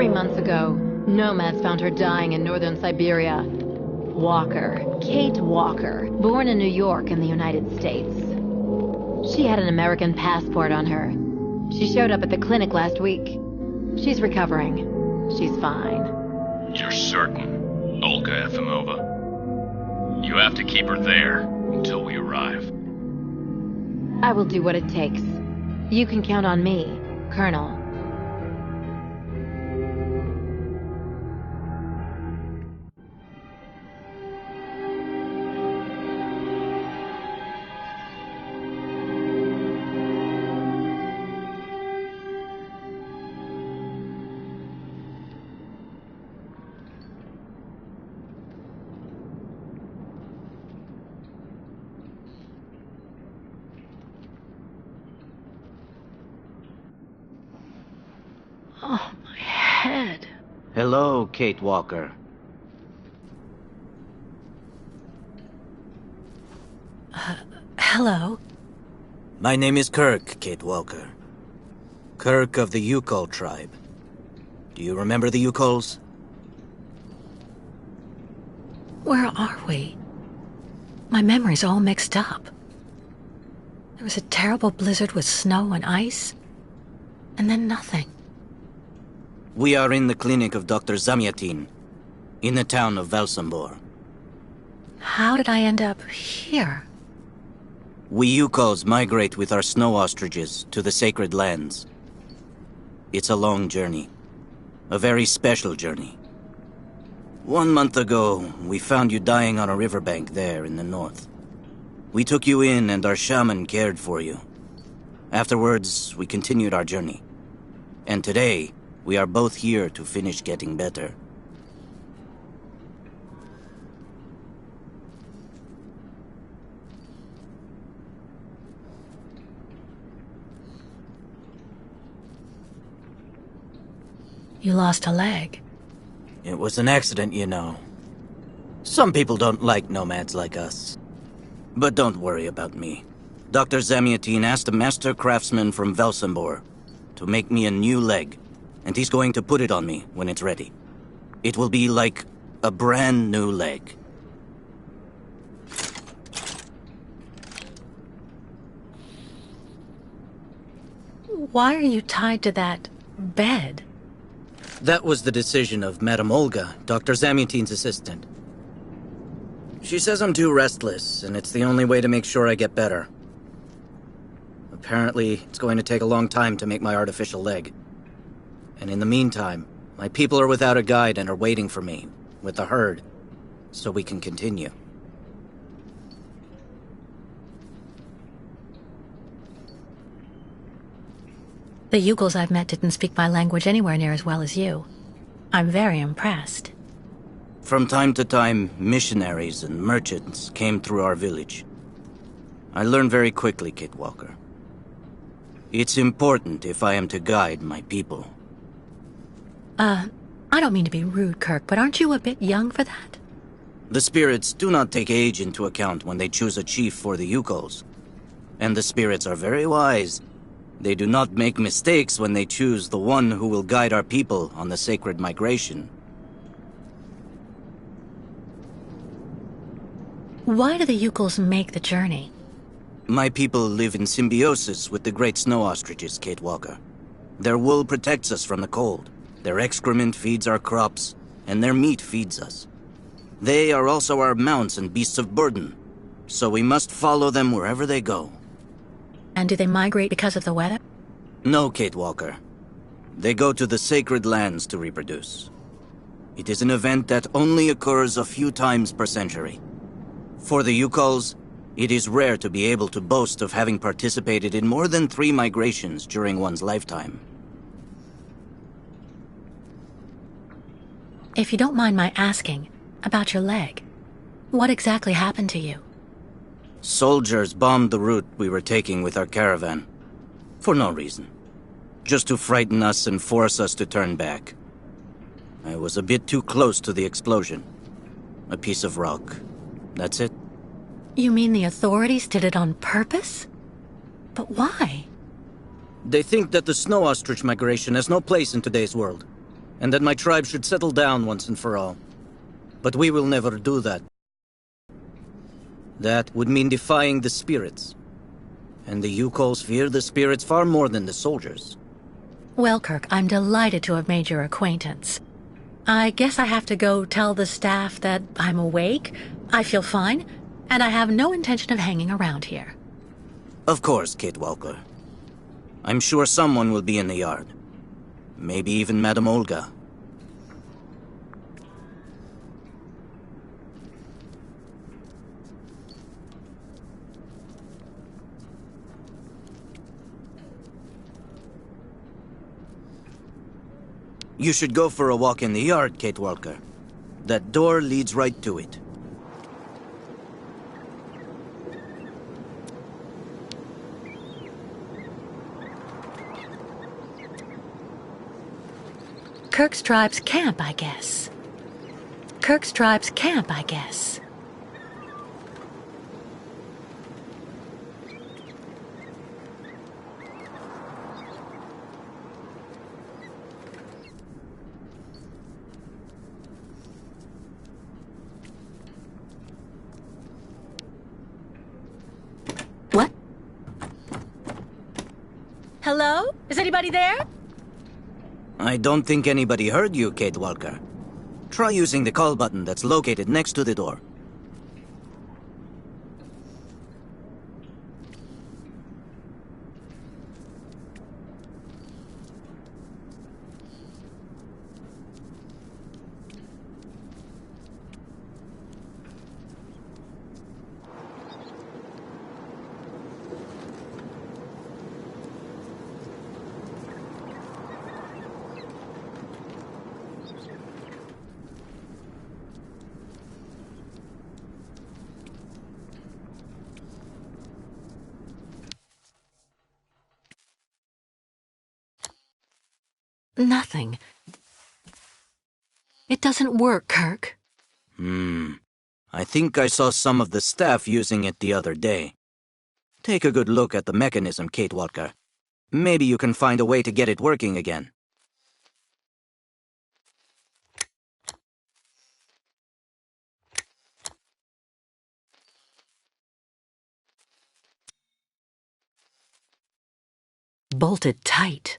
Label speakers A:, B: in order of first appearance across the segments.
A: months ago, nomads found her dying in northern Siberia. Walker, Kate Walker, born in New York in the United States. She had an American passport on her. She showed up at the clinic last week. She's recovering. She's fine.
B: You're certain, Olga Efimova? You have to keep her there until we arrive.
A: I will do what it takes. You can count on me, Colonel.
C: Oh, my head.
D: Hello, Kate Walker.
C: Hello?
D: My name is Kirk, Kate Walker. Kirk of the Yukol tribe. Do you remember the Yukols?
C: Where are we? My memory's all mixed up. There was a terrible blizzard with snow and ice, and then nothing.
D: We are in the clinic of Dr. Zamyatin, in the town of Velsumbor.
C: How did I end up here?
D: We Yukols migrate with our snow ostriches to the sacred lands. It's a long journey. A very special journey. 1 month ago, we found you dying on a riverbank there in the north. We took you in and our shaman cared for you. Afterwards, we continued our journey. And today, we are both here to finish getting better.
C: You lost a leg.
D: It was an accident, you know. Some people don't like nomads like us. But don't worry about me. Dr. Zamyatin asked a master craftsman from Velsumbor to make me a new leg, and he's going to put it on me when it's ready. It will be like a brand new leg.
C: Why are you tied to that bed?
D: That was the decision of Madame Olga, Dr. Zamyatin's assistant. She says I'm too restless, and it's the only way to make sure I get better. Apparently, it's going to take a long time to make my artificial leg. And in the meantime, my people are without a guide and are waiting for me, with the herd, so we can continue.
C: The Yugols I've met didn't speak my language anywhere near as well as you. I'm very impressed.
D: From time to time, missionaries and merchants came through our village. I learned very quickly, Kate Walker. It's important if I am to guide my people.
C: I don't mean to be rude, Kirk, but aren't you a bit young for that?
D: The spirits do not take age into account when they choose a chief for the Yukols. And the spirits are very wise. They do not make mistakes when they choose the one who will guide our people on the sacred migration.
C: Why do the Yugols make the journey?
D: My people live in symbiosis with the great snow ostriches, Kate Walker. Their wool protects us from the cold. Their excrement feeds our crops, and their meat feeds us. They are also our mounts and beasts of burden, so we must follow them wherever they go.
C: And do they migrate because of the weather?
D: No, Kate Walker. They go to the sacred lands to reproduce. It is an event that only occurs a few times per century. For the Yukols, it is rare to be able to boast of having participated in more than 3 migrations during one's lifetime.
C: If you don't mind my asking about your leg, what exactly happened to you?
D: Soldiers bombed the route we were taking with our caravan. For no reason. Just to frighten us and force us to turn back. I was a bit too close to the explosion. A piece of rock. That's it.
C: You mean the authorities did it on purpose? But why?
D: They think that the snow ostrich migration has no place in today's world, and that my tribe should settle down once and for all. But we will never do that. That would mean defying the spirits. And the Yukols fear the spirits far more than the soldiers.
C: Well, Kirk, I'm delighted to have made your acquaintance. I guess I have to go tell the staff that I'm awake, I feel fine, and I have no intention of hanging around here.
D: Of course, Kate Walker. I'm sure someone will be in the yard. Maybe even Madame Olga. You should go for a walk in the yard, Kate Walker. That door leads right to it.
C: Kirk's tribe's camp, I guess. Kirk's tribe's camp, I guess. What? Hello? Is anybody there?
D: I don't think anybody heard you, Kate Walker. Try using the call button that's located next to the door.
C: Nothing. It doesn't work, Kirk.
D: I think I saw some of the staff using it the other day. Take a good look at the mechanism, Kate Walker. Maybe you can find a way to get it working again.
C: Bolted tight.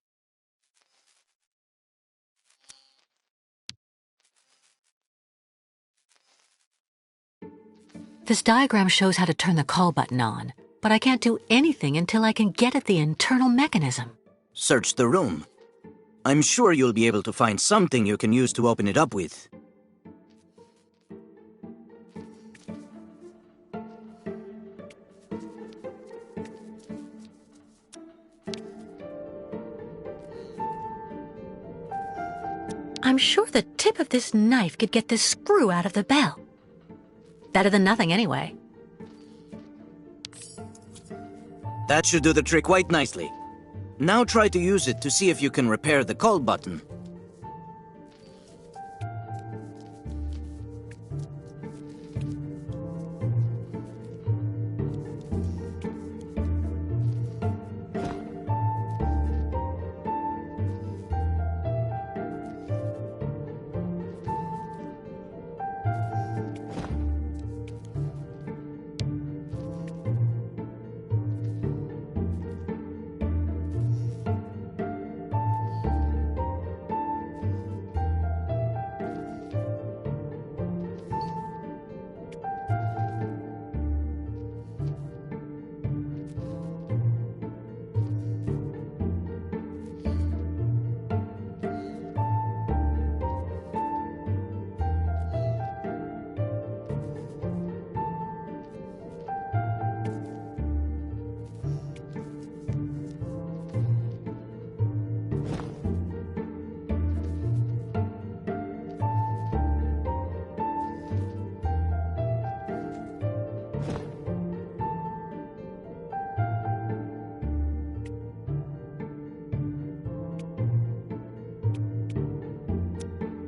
C: This diagram shows how to turn the call button on, but I can't do anything until I can get at the internal mechanism.
D: Search the room. I'm sure you'll be able to find something you can use to open it up with.
C: I'm sure the tip of this knife could get this screw out of the bell. Better than nothing, anyway.
D: That should do the trick quite nicely. Now try to use it to see if you can repair the call button.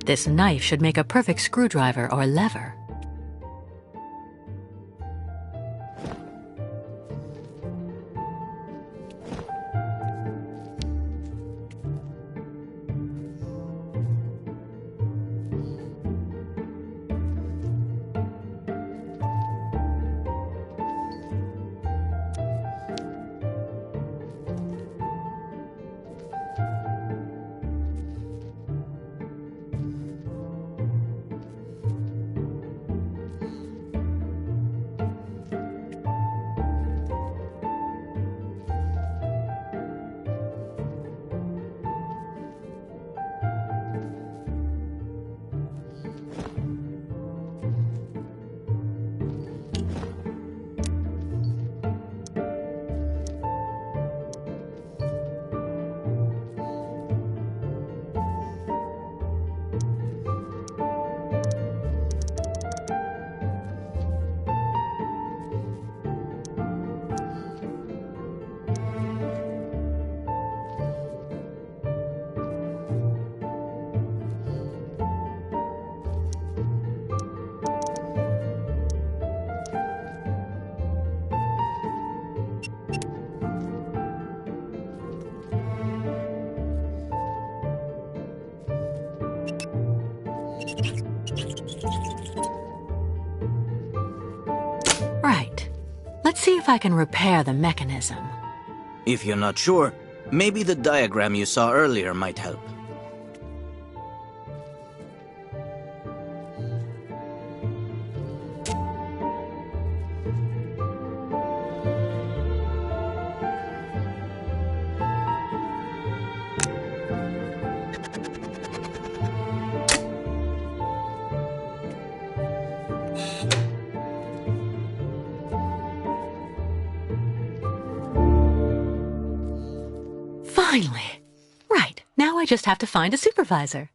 C: This knife should make a perfect screwdriver or lever. Let's see if I can repair the mechanism.
D: If you're not sure, maybe the diagram you saw earlier might help.
C: Finally. Right, now I just have to find a supervisor.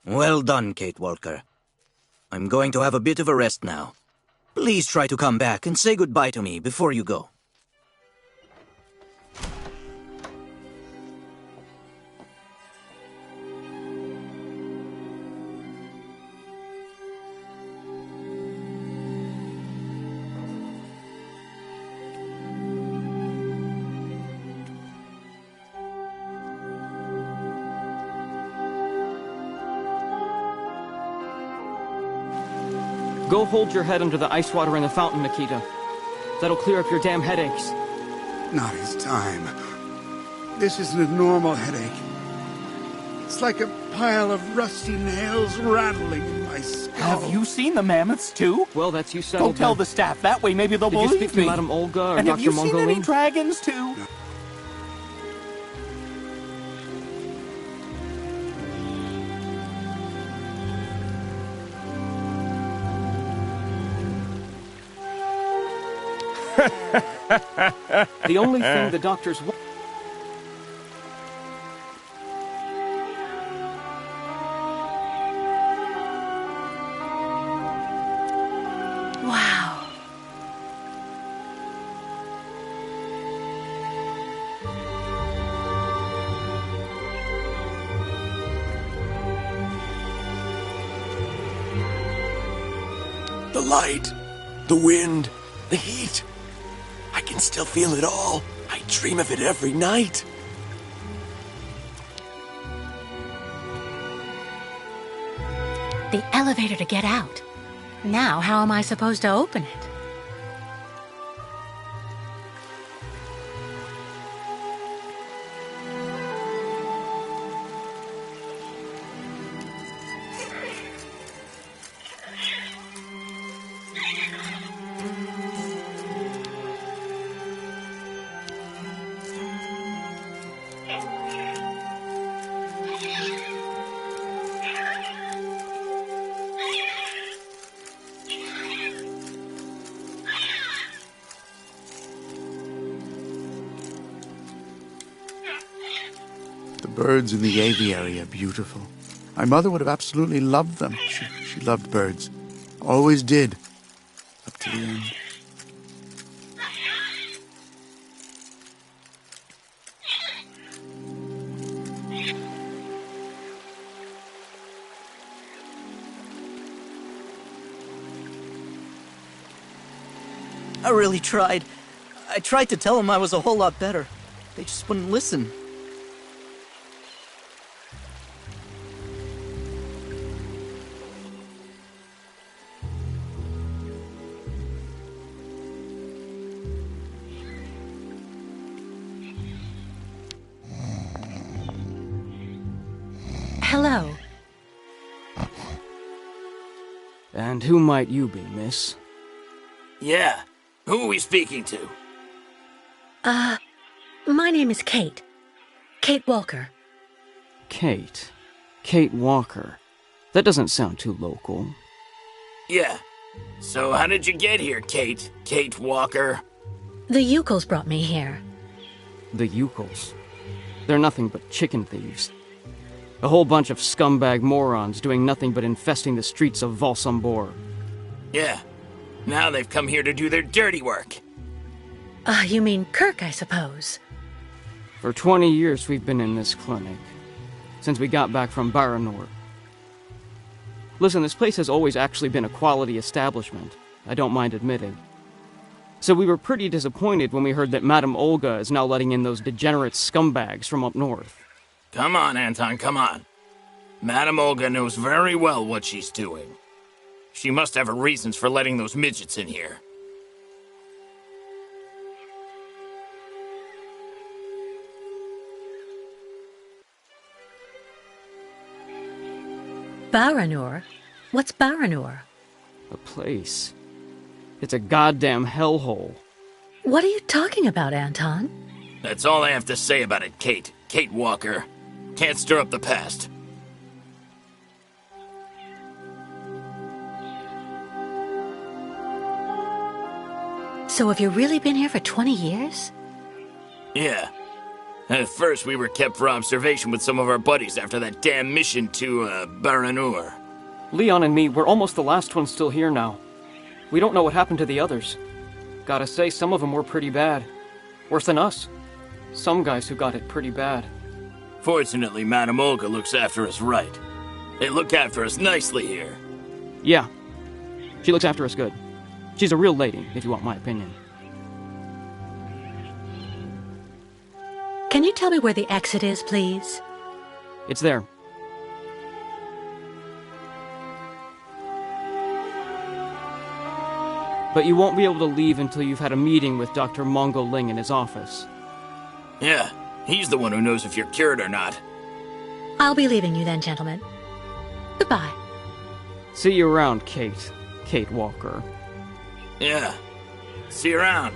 D: Well done, Kate Walker. I'm going to have a bit of a rest now. Please try to come back and say goodbye to me before you go.
E: Go hold your head under the ice water in the fountain, Nikita. That'll clear up your damn headaches.
F: Not his time. This isn't a normal headache. It's like a pile of rusty nails rattling in my skull.
G: Have you seen the mammoths, too?
E: Well, that's you
G: Go
E: settled.
G: tell
E: then.
G: the staff. That way maybe they'll
E: Did you
G: believe
E: speak to
G: me.
E: Madame Olga or
G: And have
E: Dr.
G: you seen any
E: Mongoline?
G: dragons, too?
E: The only thing the doctors
C: Wow.
H: The light, the wind, the heat. I can still feel it all. I dream of it every night.
C: The elevator to get out. Now, how am I supposed to open it?
F: The birds in the aviary are beautiful. My mother would have absolutely loved them. She loved birds. Always did. Up to the end.
D: I really tried. I tried to tell them I was a whole lot better. They just wouldn't listen.
C: Hello.
E: And who might you be, miss?
H: Yeah. Who are we speaking to?
C: My name is Kate. Kate Walker.
E: Kate. Kate Walker. That doesn't sound too local.
H: Yeah. So how did you get here, Kate? Kate Walker?
C: The Yukos brought me here.
E: The Yukos. They're nothing but chicken thieves. A whole bunch of scumbag morons doing nothing but infesting the streets of Valsambor.
H: Yeah. Now they've come here to do their dirty work.
C: You mean Kirk, I suppose.
E: For 20 years we've been in this clinic. Since we got back from Baranor. Listen, this place has always actually been a quality establishment. I don't mind admitting. So we were pretty disappointed when we heard that Madame Olga is now letting in those degenerate scumbags from up north.
H: Come on, Anton, come on. Madame Olga knows very well what she's doing. She must have her reasons for letting those midgets in here.
C: Baranur? What's Baranur?
E: A place. It's a goddamn hellhole.
C: What are you talking about, Anton?
H: That's all I have to say about it, Kate. Kate Walker. Can't stir up the past.
C: So have you really been here for 20 years?
H: Yeah. At first, we were kept for observation with some of our buddies after that damn mission to, Baranur.
E: Leon and me, we're almost the last ones still here now. We don't know what happened to the others. Gotta say, some of them were pretty bad. Worse than us. Some guys who got it pretty bad.
H: Fortunately, Madame Olga looks after us right. They look after us nicely here.
E: Yeah. She looks after us good. She's a real lady, if you want my opinion.
C: Can you tell me where the exit is, please?
E: It's there. But you won't be able to leave until you've had a meeting with Dr. Mongo Ling in his office.
H: Yeah, he's the one who knows if you're cured or not.
C: I'll be leaving you then, gentlemen. Goodbye.
E: See you around, Kate. Kate Walker.
H: Yeah. See you around.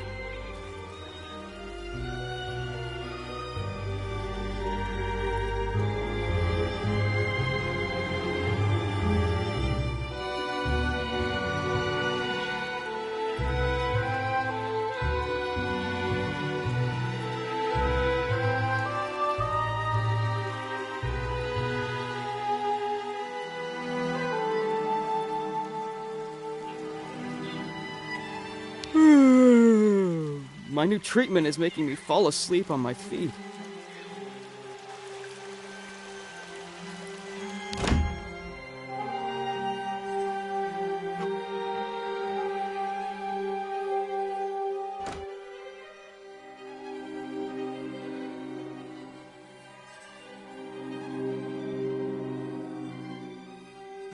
E: My new treatment is making me fall asleep on my feet.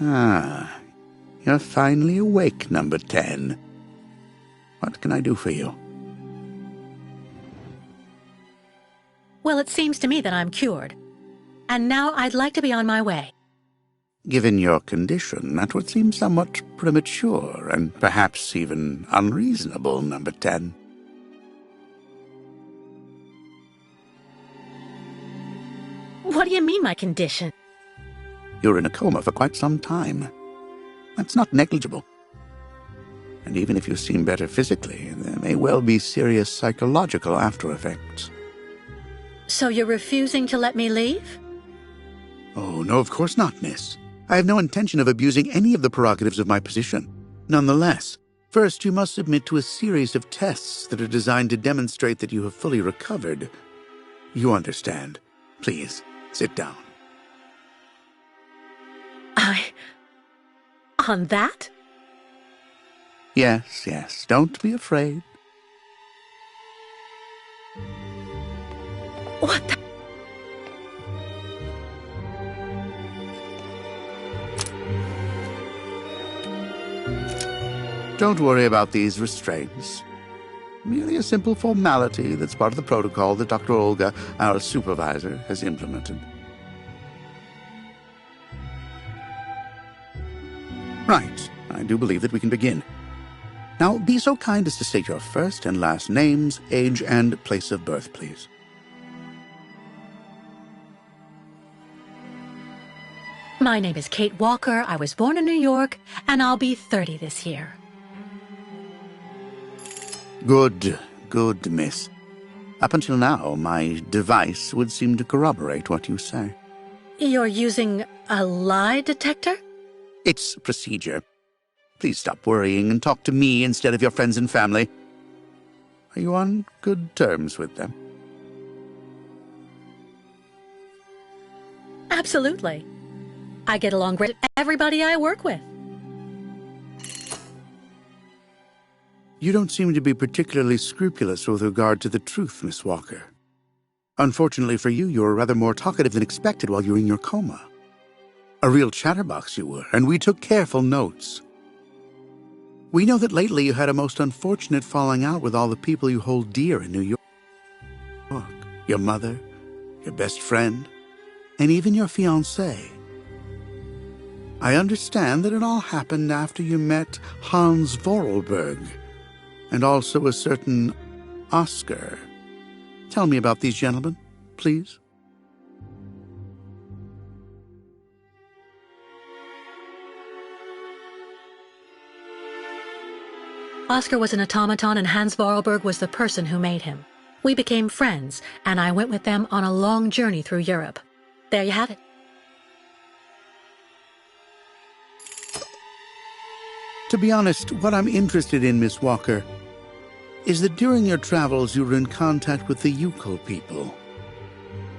F: Ah, you're finally awake, number 10. What can I do for you?
C: Well, it seems to me that I'm cured. And now I'd like to be on my way.
F: Given your condition, that would seem somewhat premature and perhaps even unreasonable, number 10.
C: What do you mean, my condition?
F: You're in a coma for quite some time. That's not negligible. And even if you seem better physically, there may well be serious psychological after-effects.
C: So you're refusing to let me leave?
F: Oh, no, of course not, miss. I have no intention of abusing any of the prerogatives of my position. Nonetheless, first you must submit to a series of tests that are designed to demonstrate that you have fully recovered. You understand. Please, sit down.
C: On that?
F: Yes, yes, don't be afraid.
C: What the?
F: Don't worry about these restraints. Merely a simple formality that's part of the protocol that Dr. Olga, our supervisor, has implemented. Right. I do believe that we can begin. Now, be so kind as to state your first and last names, age, and place of birth, please.
C: My name is Kate Walker. I was born in New York, and I'll be 30 this year.
F: Good, miss. Up until now, my device would seem to corroborate what you say.
C: You're using a lie detector?
F: It's procedure. Please stop worrying and talk to me instead of your friends and family. Are you on good terms with them?
C: Absolutely. I get along great with everybody I work with.
F: You don't seem to be particularly scrupulous with regard to the truth, Miss Walker. Unfortunately for you, you were rather more talkative than expected while you were in your coma. A real chatterbox you were, and we took careful notes. We know that lately you had a most unfortunate falling out with all the people you hold dear in New York. Your mother, your best friend, and even your fiancé. I understand that it all happened after you met Hans Vorarlberg, and also a certain Oscar. Tell me about these gentlemen, please.
C: Oscar was an automaton and Hans Vorarlberg was the person who made him. We became friends, and I went with them on a long journey through Europe. There you have it.
F: To be honest, what I'm interested in, Miss Walker, is that during your travels you were in contact with the Yukol people,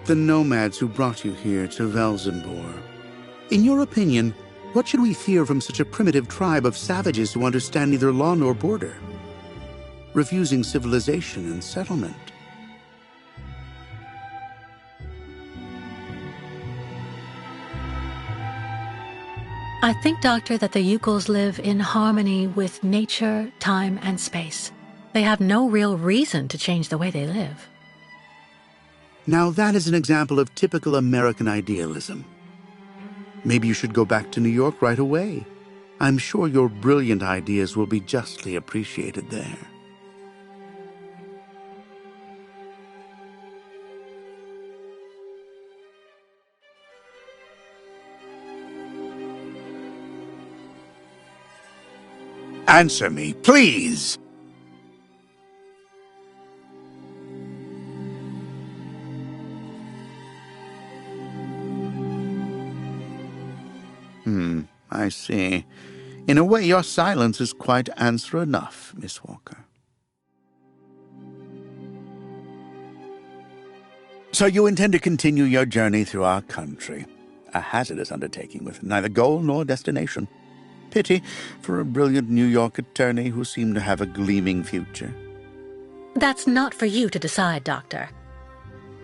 F: the nomads who brought you here to Velzenbor. In your opinion, what should we fear from such a primitive tribe of savages who understand neither law nor border, refusing civilization and settlement?
C: I think, Doctor, that the Yukols live in harmony with nature, time, and space. They have no real reason to change the way they live.
F: Now that is an example of typical American idealism. Maybe you should go back to New York right away. I'm sure your brilliant ideas will be justly appreciated there. Answer me, please! I see. In a way, your silence is quite answer enough, Miss Walker. So you intend to continue your journey through our country. A hazardous undertaking with neither goal nor destination. Pity for a brilliant New York attorney who seemed to have a gleaming future.
C: That's not for you to decide, Doctor.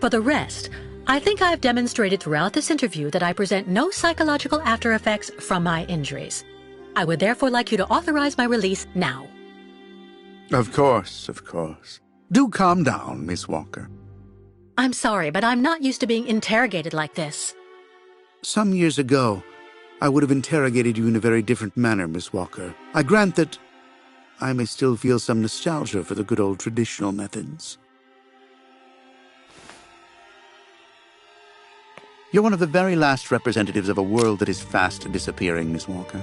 C: For the rest, I think I've demonstrated throughout this interview that I present no psychological after effects from my injuries. I would therefore like you to authorize my release now.
F: Of course, of course. Do calm down, Miss Walker.
C: I'm sorry, but I'm not used to being interrogated like this.
F: Some years ago, I would have interrogated you in a very different manner, Miss Walker. I grant that I may still feel some nostalgia for the good old traditional methods. You're one of the very last representatives of a world that is fast disappearing, Miss Walker.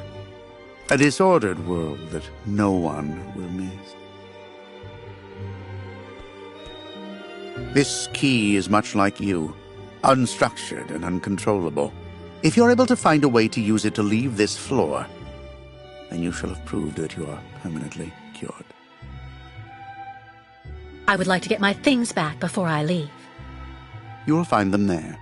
F: A disordered world that no one will miss. This key is much like you, unstructured and uncontrollable. If you're able to find a way to use it to leave this floor, then you shall have proved that you are permanently cured.
C: I would like to get my things back before I leave.
F: You will find them there.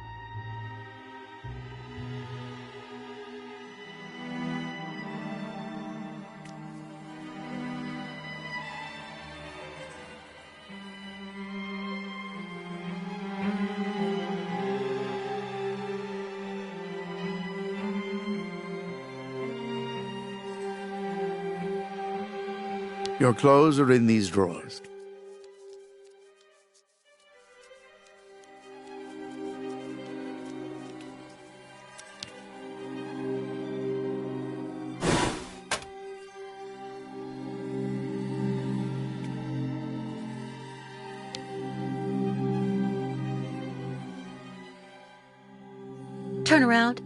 F: Your clothes are in these drawers.
C: Turn around.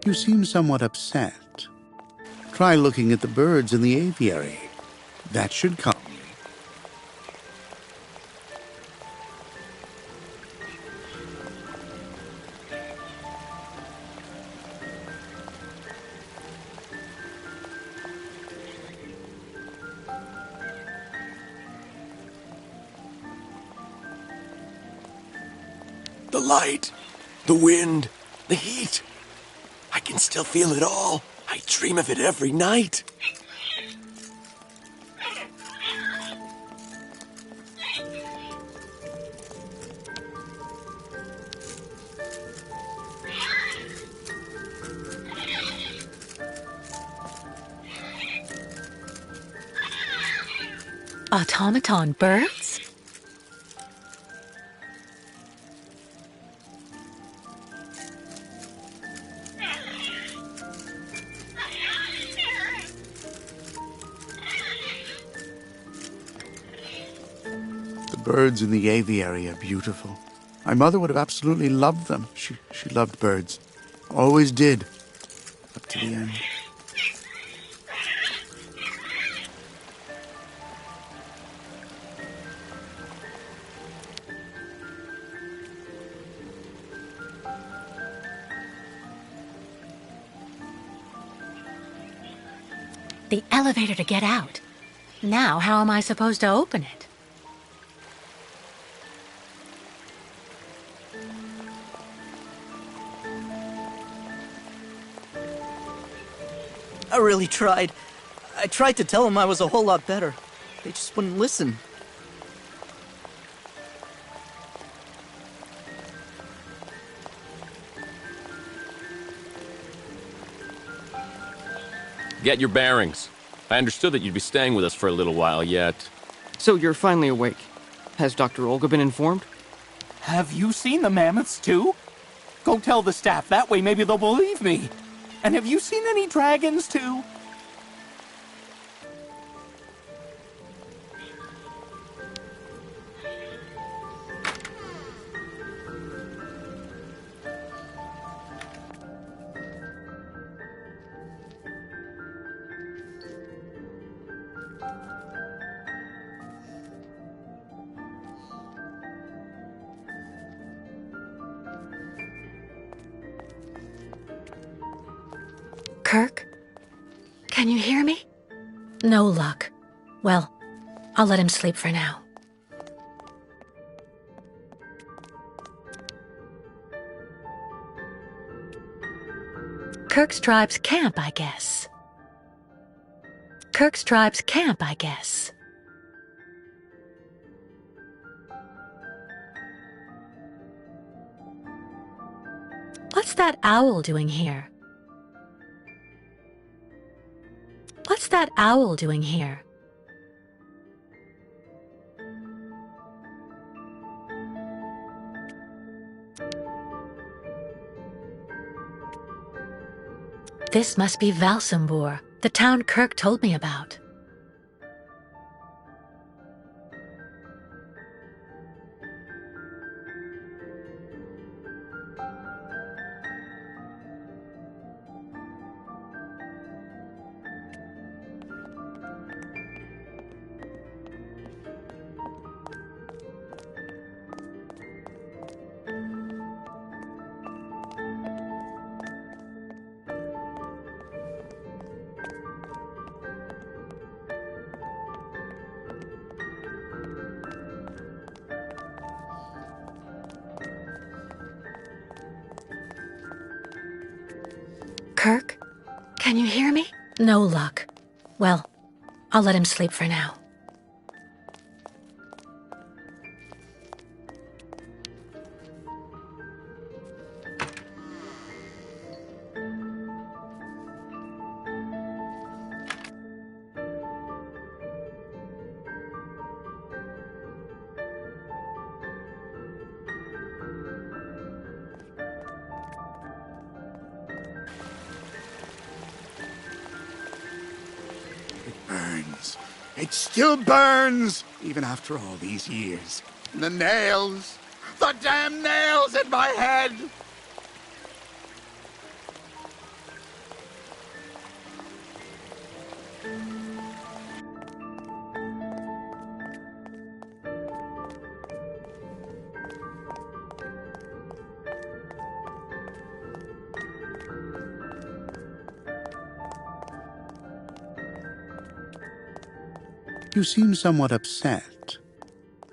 F: You seem somewhat upset. Try looking at the birds in the aviary. That should calm you.
H: The light, the wind, the heat. I can still feel it all. I dream of it every night.
C: Automaton birds?
F: The birds in the aviary are beautiful. My mother would have absolutely loved them. She loved birds. Always did. Up to the end.
C: The elevator to get out. Now, how am I supposed to open it?
D: I really tried. I tried to tell them I was a whole lot better. They just wouldn't listen.
I: Get your bearings. I understood that you'd be staying with us for a little while yet.
E: So you're finally awake. Has Dr. Olga been informed?
G: Have you seen the mammoths too? Go tell the staff, that way maybe they'll believe me. And have you seen any dragons too?
C: Kirk? Can you hear me? No luck. Well, I'll let him sleep for now. Kirk's tribe's camp, I guess. Kirk's tribe's camp, I guess. What's that owl doing here? What's that owl doing here? This must be Valsambur, the town Kirk told me about. Kirk? Can you hear me? No luck. Well, I'll let him sleep for now.
F: Burns. It still burns, even after all these years. And the nails. The damn nails in my head! You seem somewhat upset.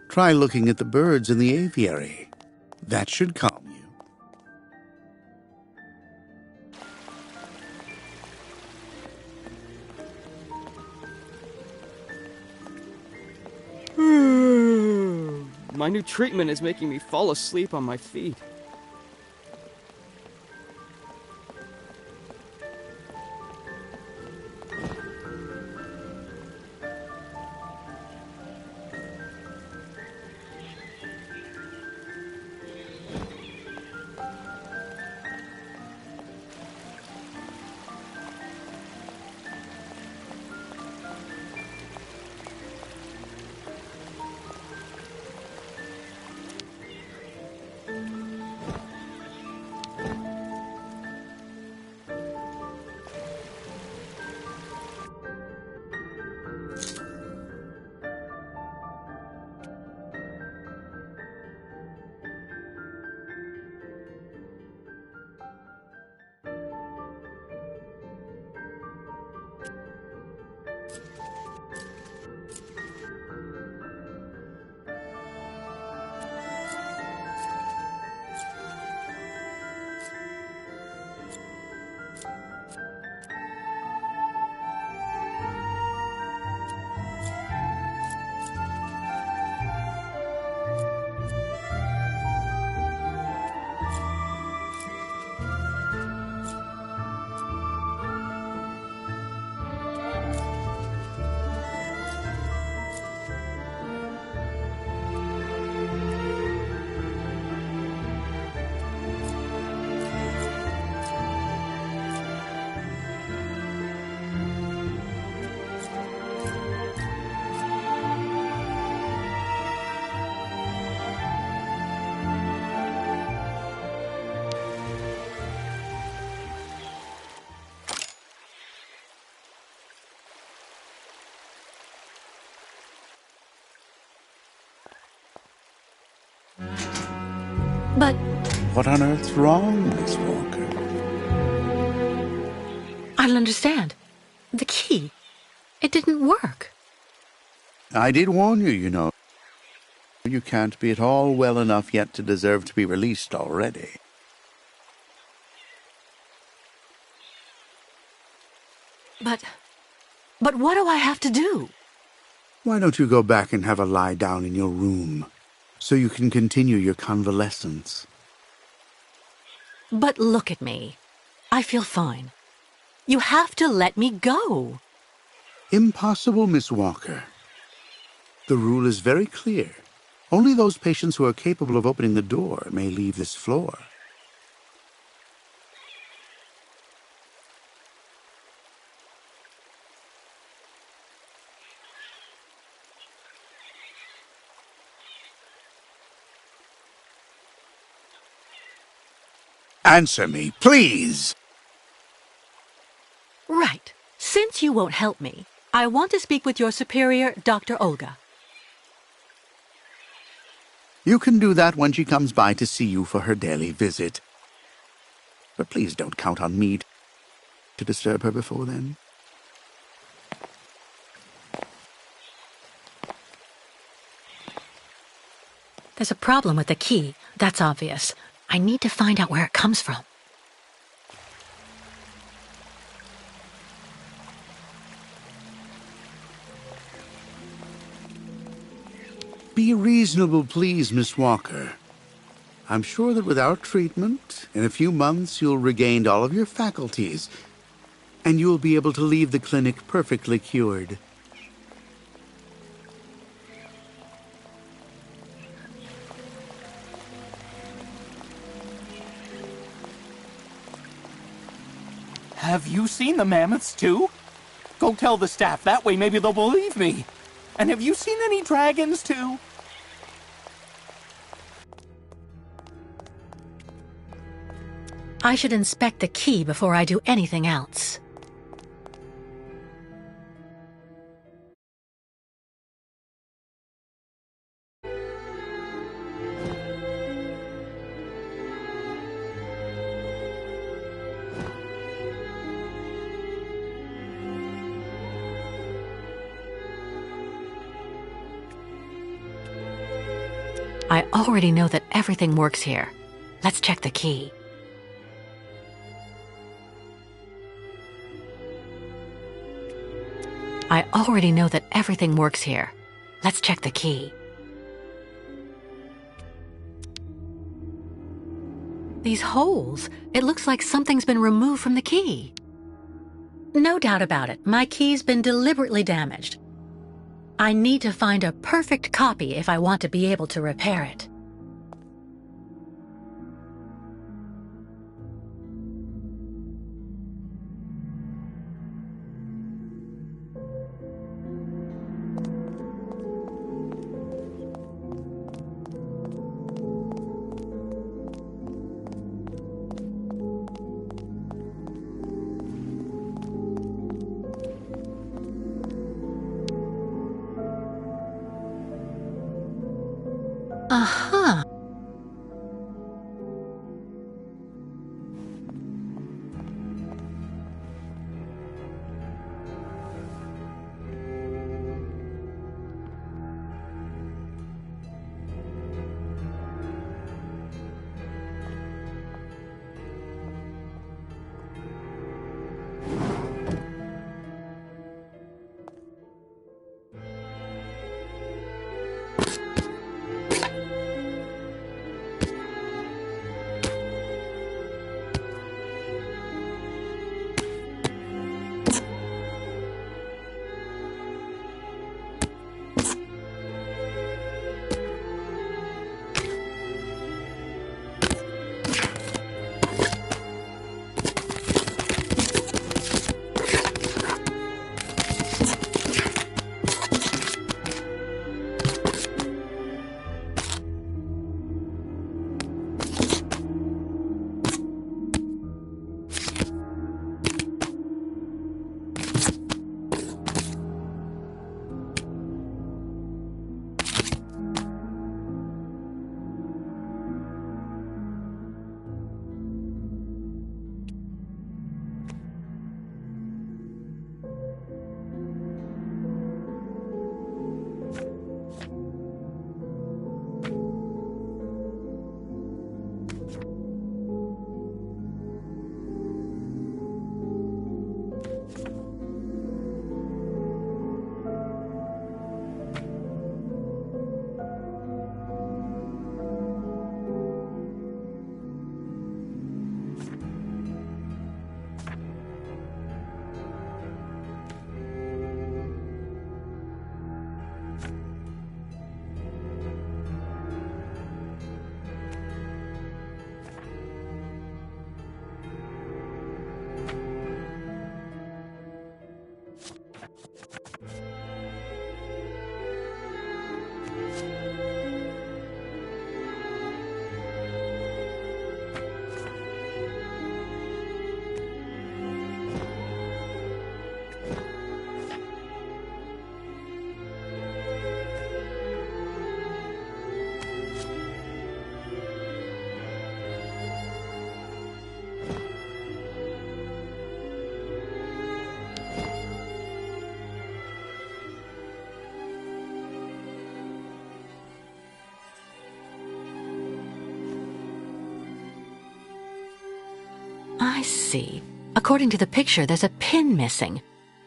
F: Try looking at the birds in the aviary. That should calm
E: you. My new treatment is making me fall asleep on my feet.
C: But
F: What on earth's wrong, Miss Walker?
C: I don't understand. The key. It didn't work.
F: I did warn you, you know. You can't be at all well enough yet to deserve to be released already.
C: But what do I have to do?
F: Why don't you go back and have a lie down in your room, so you can continue your convalescence?
C: But look at me. I feel fine. You have to let me go.
F: Impossible, Miss Walker. The rule is very clear. Only those patients who are capable of opening the door may leave this floor. Answer me, please!
C: Right. Since you won't help me, I want to speak with your superior, Dr. Olga.
F: You can do that when she comes by to see you for her daily visit. But please don't count on me to disturb her before then.
C: There's a problem with the key. That's obvious. I need to find out where it comes from.
F: Be reasonable, please, Miss Walker. I'm sure that with our treatment, in a few months you'll regain all of your faculties, and you'll be able to leave the clinic perfectly cured.
G: Have you seen the mammoths too? Go tell the staff, that way maybe they'll believe me. And have you seen any dragons too?
C: I should inspect the key before I do anything else. I already know that everything works here. Let's check the key. I already know that everything works here. Let's check the key. These holes, it looks like something's been removed from the key. No doubt about it, my key's been deliberately damaged. I need to find a perfect copy if I want to be able to repair it. Aha! I see. According to the picture, there's a pin missing.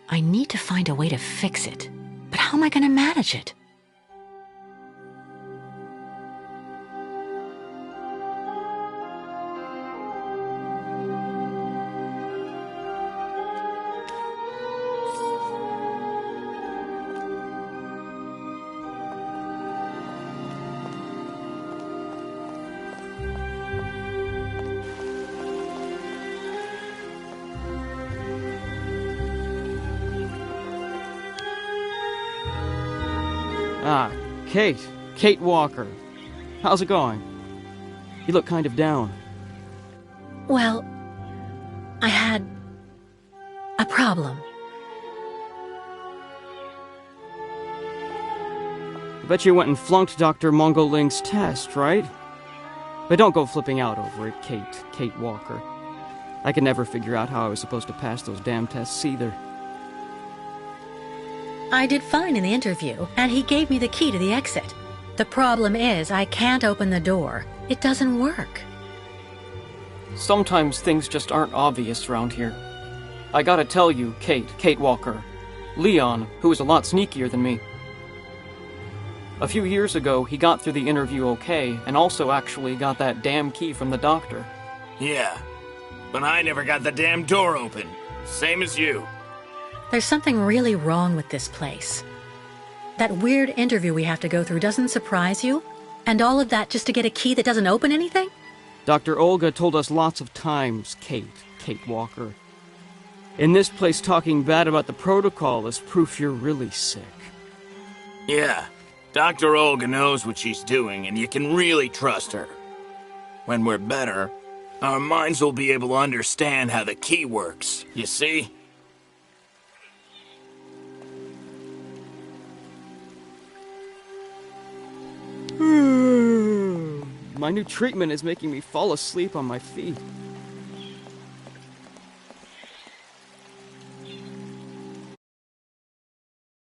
C: I need to find a way to fix it. But how am I going to manage it?
E: Ah, Kate. Kate Walker. How's it going? You look kind of down.
C: Well, I had a problem.
E: I bet you went and flunked Dr. Mungo Ling's test, right? But don't go flipping out over it, Kate Walker. I could never figure out how I was supposed to pass those damn tests either.
C: I did fine in the interview, and he gave me the key to the exit. The problem is, I can't open the door. It doesn't work.
E: Sometimes things just aren't obvious around here. I gotta tell you, Kate Walker, Leon, who is a lot sneakier than me. A few years ago, he got through the interview okay, and also actually got that damn key from the doctor.
J: Yeah, but I never got the damn door open. Same as you.
C: There's something really wrong with this place. That weird interview we have to go through doesn't surprise you? And all of that just to get a key that doesn't open anything?
E: Dr. Olga told us lots of times, Kate Walker. In this place, talking bad about the protocol is proof you're really sick.
J: Yeah, Dr. Olga knows what she's doing, and you can really trust her. When we're better, our minds will be able to understand how the key works, you see?
E: My new treatment is making me fall asleep on my feet.